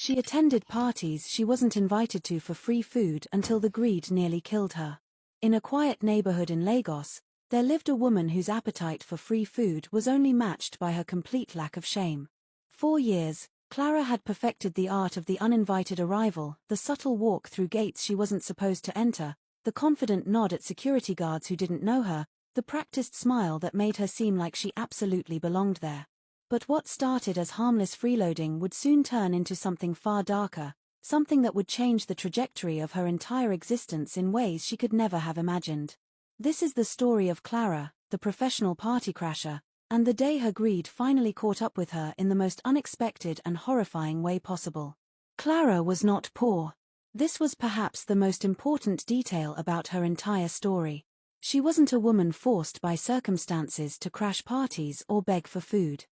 She attended parties she wasn't invited to for free food until the greed nearly killed her. In a quiet neighborhood in Lagos, there lived a woman whose appetite for free food was only matched by her complete lack of shame. For years, Clara had perfected the art of the uninvited arrival, the subtle walk through gates she wasn't supposed to enter, the confident nod at security guards who didn't know her, the practiced smile that made her seem like she absolutely belonged there. But what started as harmless freeloading would soon turn into something far darker, something that would change the trajectory of her entire existence in ways she could never have imagined. This is the story of Clara, the professional party crasher, and the day her greed finally caught up with her in the most unexpected and horrifying way possible. Clara was not poor. This was perhaps the most important detail about her entire story. She wasn't a woman forced by circumstances to crash parties or beg for food.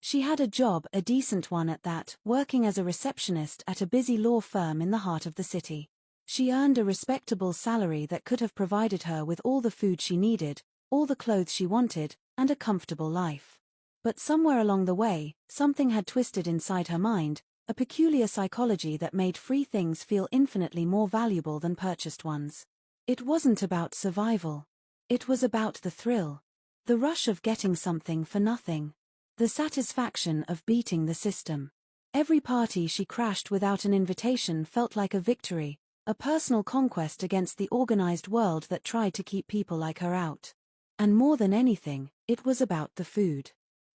She had a job, a decent one at that, working as a receptionist at a busy law firm in the heart of the city. She earned a respectable salary that could have provided her with all the food she needed, all the clothes she wanted, and a comfortable life. But somewhere along the way, something had twisted inside her mind, a peculiar psychology that made free things feel infinitely more valuable than purchased ones. It wasn't about survival. It was about the thrill. The rush of getting something for nothing. The satisfaction of beating the system. Every party she crashed without an invitation felt like a victory, a personal conquest against the organized world that tried to keep people like her out. And more than anything, it was about the food.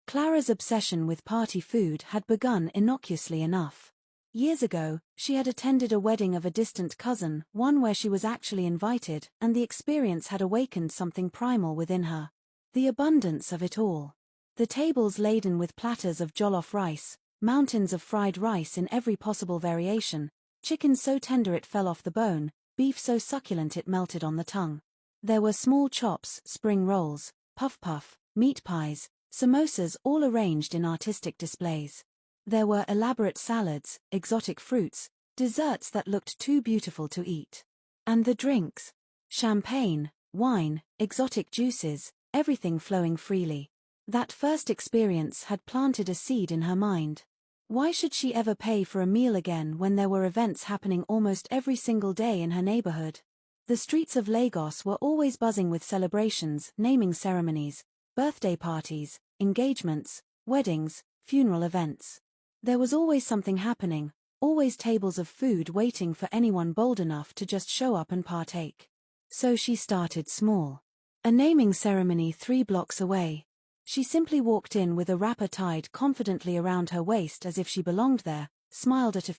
Clara's obsession with party food had begun innocuously enough. Years ago, she had attended a wedding of a distant cousin, one where she was actually invited, and the experience had awakened something primal within her. The abundance of it all. The tables laden with platters of jollof rice, mountains of fried rice in every possible variation, chicken so tender it fell off the bone, beef so succulent it melted on the tongue. There were small chops, spring rolls, puff-puff, meat pies, samosas all arranged in artistic displays. There were elaborate salads, exotic fruits, desserts that looked too beautiful to eat. And the drinks. Champagne, wine, exotic juices, everything flowing freely. That first experience had planted a seed in her mind. Why should she ever pay for a meal again when there were events happening almost every single day in her neighborhood? The streets of Lagos were always buzzing with celebrations, naming ceremonies, birthday parties, engagements, weddings, funeral events. There was always something happening, always tables of food waiting for anyone bold enough to just show up and partake. So she started small. A naming ceremony 3 blocks away. She simply walked in with a wrapper tied confidently around her waist as if she belonged there, smiled at a